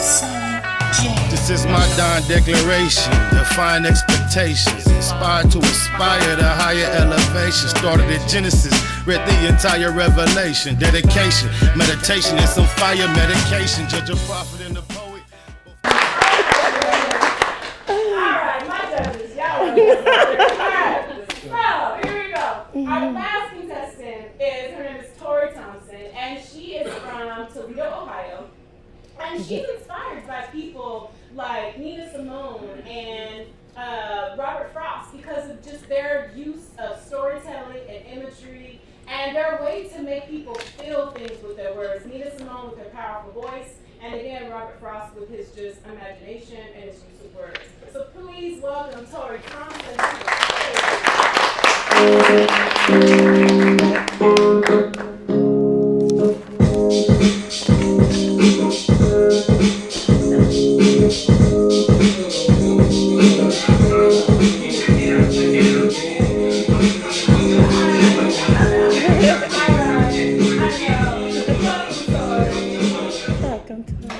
This is my dawn declaration, define expectations, inspired to aspire to higher elevation. Started at Genesis, read the entire revelation, dedication, meditation, and some fire medication. Judge a prophet and a poet. Alright, my judges, y'all Alright, so here we go. Our last contestant her name is Tori Thompson, and she is from Toledo, Ohio. And she's inspired by people like Nina Simone and Robert Frost because of just their use of storytelling and imagery and their way to make people feel things with their words. Nina Simone with her powerful voice, and again, Robert Frost with his just imagination and his use of words. So please welcome Tori Thompson to the stage.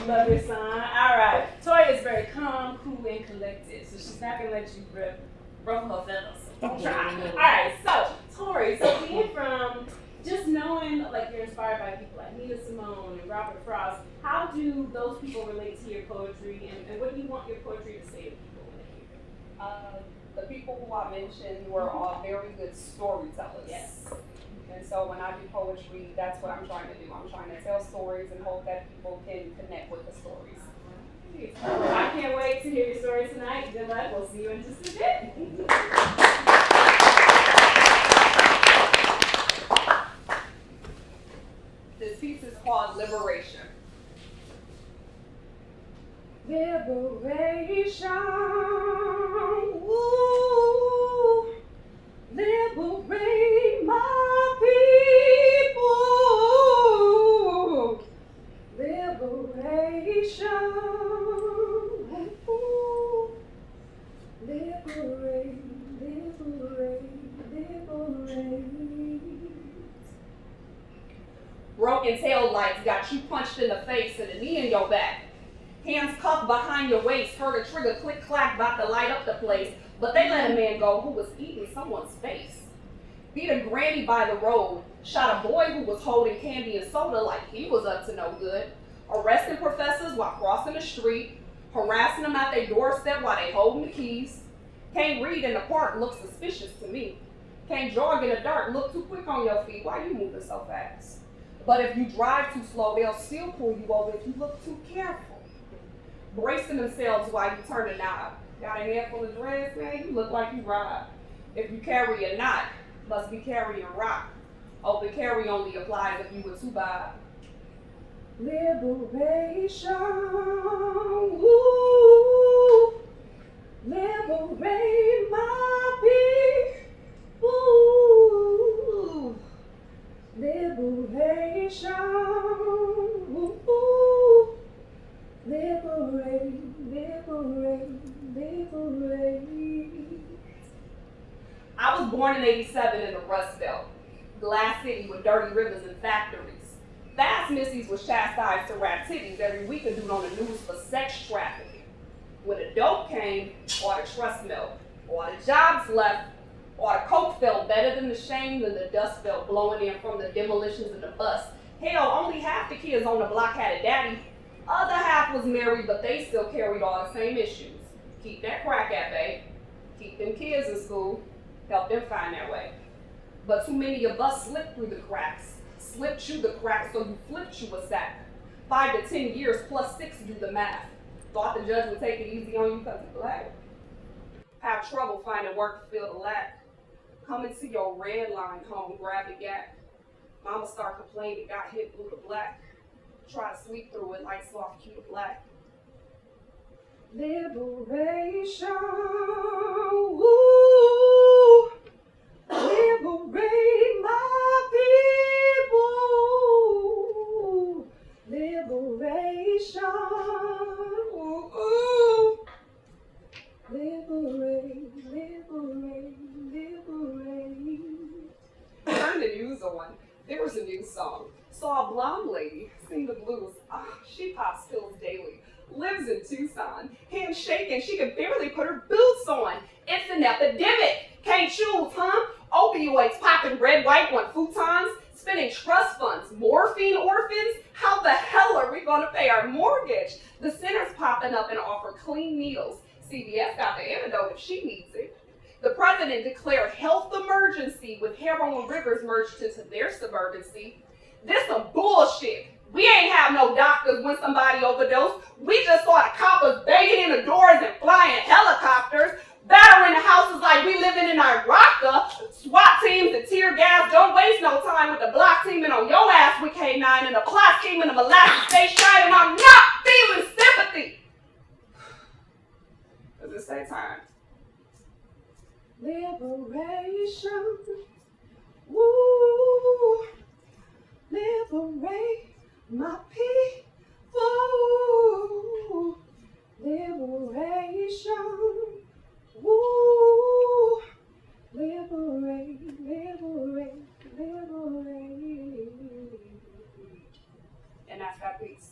Love your son. All right. Tori is very calm, cool, and collected, so she's not gonna let you ruffle her feathers. Don't try. All right. So Tori, being from just knowing like you're inspired by people like Nina Simone and Robert Frost, how do those people relate to your poetry, and what do you want your poetry to say to people when they hear it? The people who I mentioned were all very good storytellers. Yes. And so when I do poetry, that's what I'm trying to do. I'm trying to tell stories and hope that people can connect with the stories. I can't wait to hear your story tonight. Good luck. We'll see you in just a bit. This piece is called Liberation. Liberation, ooh, liberate my people, liberation, ooh, liberate, liberate. Broken tail lights got you punched in the face and a knee in your back. Hands cuffed behind your waist, heard a trigger click clack about to light up the place, but they let a man go who was eating someone's face. Beat a granny by the road, shot a boy who was holding candy and soda like he was up to no good, arresting professors while crossing the street, harassing them at their doorstep while they holding the keys. Can't read in the park, look suspicious to me. Can't jog in the dark, look too quick on your feet, why you moving so fast? But if you drive too slow, they'll still pull you over if you look too careful. Bracing themselves while you turn a knob. Got a handful of dreads, man, you look like you robbed. If you carry a knot, must be carrying rock. Open carry only applies if you were too bad. Liberation, ooh, liberate my people, ooh, liberation, ooh, liberate, liberate, liberate. I was born in '87 in the Rust Belt, Glass City with dirty rivers and factories. Fast Missies was chastised to rap titties every week a dude on the news for sex trafficking. When the dope came, or the trust milk, or the jobs left, or the coke felt better than the shame than the dust felt blowing in from the demolitions of the bus. Hell, only half the kids on the block had a daddy. Other half was married, but they still carried all the same issues. Keep that crack at bay. Keep them kids in school. Help them find their way. But too many of us slipped through the cracks. Slipped you the cracks, so you flipped you a sack. 5 to 10 years plus 6, do the math. Thought the judge would take it easy on you because you're black. Have trouble finding work to fill the lack. Coming to your red line home, grab the gap. Mama start complaining, got hit blue to black. Try to sweep through it like soft cue to black. Liberation, ooh, liberate my people, liberation, ooh, liberate, liberate, liberate. Turn the news on. There was a new song. Saw a blonde lady sing the blues. She pops pills daily. lives in Tucson. Hands shaking, she can barely put her boots on. It's an epidemic. Can't choose, huh? Opioids popping red, white, want futons. Spending trust funds, morphine orphans. How the hell are we going to pay our mortgage? The center's popping up and offer clean needles. CVS got the antidote if she needs it. The president declared health emergency with heroin rivers merged into their suburbancy. This some bullshit. We ain't have no doctors when somebody overdosed. We just saw the coppers banging in the doors and flying helicopters, battering the houses like we living in Iraq. SWAT teams and tear gas. Don't waste no time with the block teaming on your ass with K9 and the plot team in the molasses stay shining. I'm not feeling sympathy. Does it say time? Liberation. Woo. Liberate my people. Liberation. Woo. Liberate, liberate, liberate. And that's that piece.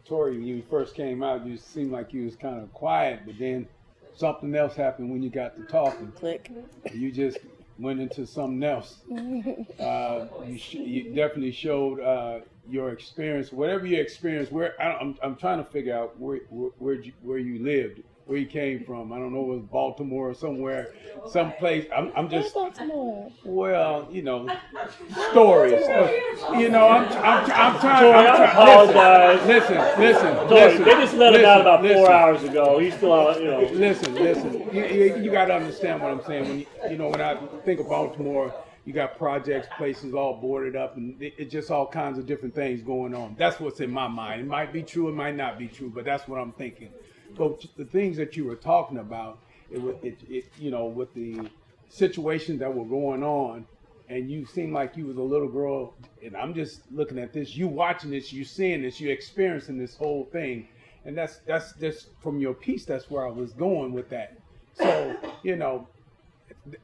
Tori, when you first came out, you seemed like you was kind of quiet, but then something else happened when you got to talking. Click. You just went into something else. You definitely showed your experience, whatever your experience. I'm trying to figure out where you lived, where you came from. I don't know, it was Baltimore or somewhere, someplace. I'm just Baltimore. well, stories. I'm trying. I apologize. Listen. They just let him out about 4 hours ago. He's still out, Listen. You got to understand what I'm saying. When I think of Baltimore, you got projects, places all boarded up, and it's just all kinds of different things going on. That's what's in my mind. It might be true, it might not be true, but that's what I'm thinking. So the things that you were talking about, with the situations that were going on, and you seemed like you was a little girl, and I'm just looking at this, you watching this, you seeing this, you experiencing this whole thing, and that's just from your piece. That's where I was going with that. So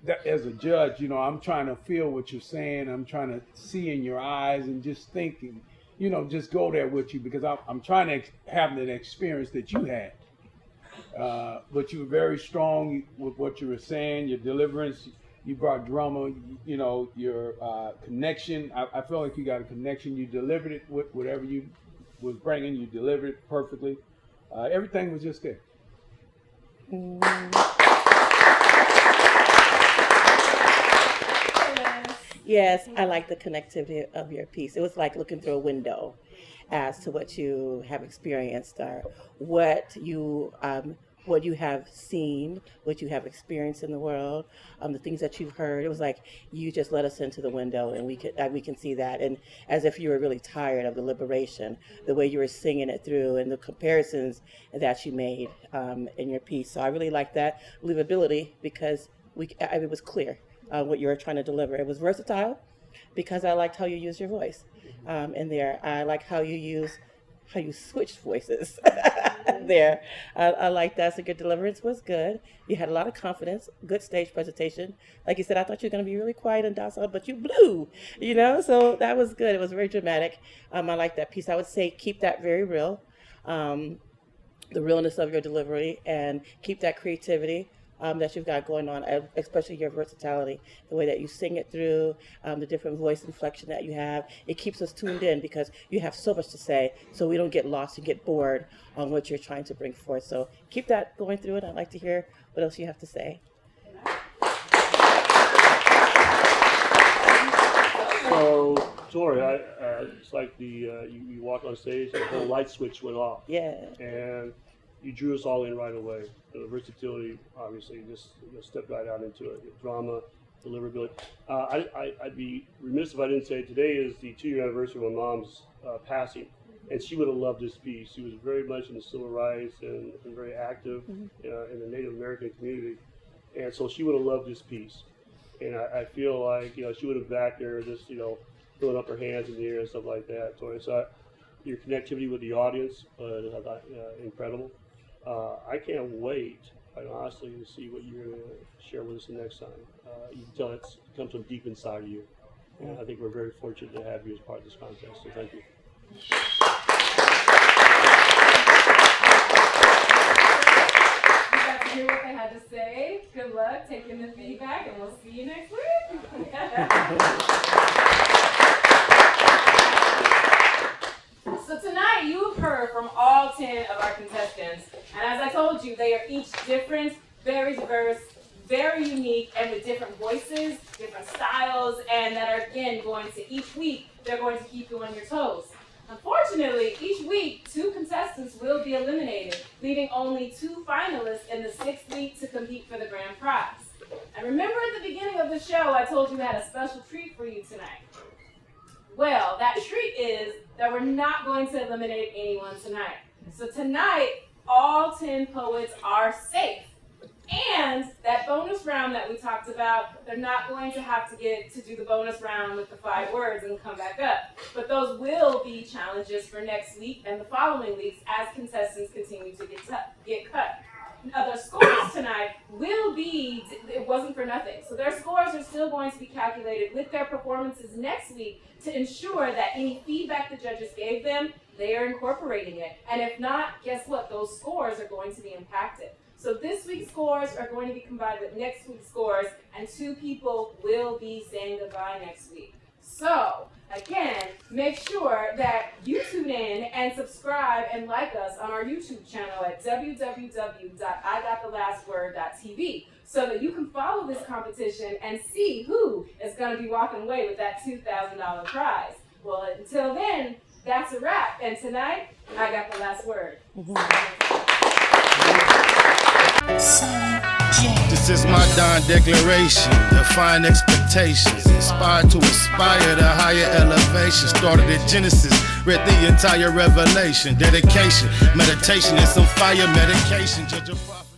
that, as a judge, I'm trying to feel what you're saying. I'm trying to see in your eyes and just thinking, just go there with you, because I'm trying to have that experience that you had. But you were very strong with what you were saying, your deliverance. You brought drama, your connection. I feel like you got a connection. You delivered it with whatever you was bringing. You delivered it perfectly. Everything was just there. Yes, I like the connectivity of your piece. It was like looking through a window as to what you have experienced, or what you have seen, what you have experienced in the world, the things that you've heard. It was like you just let us into the window, and we can see that. And as if you were really tired of the liberation, the way you were singing it through, and the comparisons that you made in your piece. So I really like that believability, because it was clear what you were trying to deliver. It was versatile, because I liked how you used your voice in there. I like how you switched voices there. I like that. So your deliverance was good. You had a lot of confidence, good stage presentation. Like you said, I thought you were going to be really quiet and docile, but you blew, so that was good. It was very dramatic. I like that piece. I would say keep that very real, the realness of your delivery, and keep that creativity that you've got going on, especially your versatility, the way that you sing it through, the different voice inflection that you have. It keeps us tuned in, because you have so much to say, so we don't get lost and get bored on what you're trying to bring forth. So keep that going through it. I'd like to hear what else you have to say. So, Tori, it's like you walked on stage, and the whole light switch went off. Yeah. And you drew us all in right away. The versatility, obviously, just stepped right out into it. The drama, deliverability. I'd be remiss if I didn't say today is the 2-year anniversary of my mom's passing, and she would have loved this piece. She was very much in the civil rights and very active in the Native American community, and so she would have loved this piece. And I feel like she would have backed her, just throwing up her hands in the air and stuff like that. So your connectivity with the audience, incredible. I can't wait quite honestly, to see what you're going to share with us the next time. You can tell it comes from deep inside of you. And I think we're very fortunate to have you as part of this contest, so thank you. You got to hear what they had to say. Good luck taking the feedback, and we'll see you next week. So tonight, you've heard from all 10 of our contestants, and as I told you, they are each different, very diverse, very unique, and with different voices, different styles, and that are, again, going to each week, they're going to keep you on your toes. Unfortunately, each week, 2 contestants will be eliminated, leaving only 2 finalists in the 6th week to compete for the grand prize. And remember at the beginning of the show, I told you we had a special treat for you tonight. Well, that treat is that we're not going to eliminate anyone tonight. So tonight, all 10 poets are safe. And that bonus round that we talked about, they're not going to have to get to do the bonus round with the 5 words and come back up. But those will be challenges for next week and the following weeks as contestants continue to get cut. Now, their scores tonight will be, it wasn't for nothing. So their scores are still going to be calculated with their performances next week to ensure that any feedback the judges gave them, they are incorporating it. And if not, guess what? Those scores are going to be impacted. So this week's scores are going to be combined with next week's scores, and 2 people will be saying goodbye next week. So, again, make sure that you tune in and subscribe and like us on our YouTube channel at www.igothelastword.tv so that you can follow this competition and see who is going to be walking away with that $2,000 prize. Well, until then, that's a wrap. And tonight, I got the last word. This is my Don declaration, define expectations, inspired to aspire to higher elevation. Started at Genesis, read the entire Revelation, dedication, meditation, and some fire medication. Judge a prophet.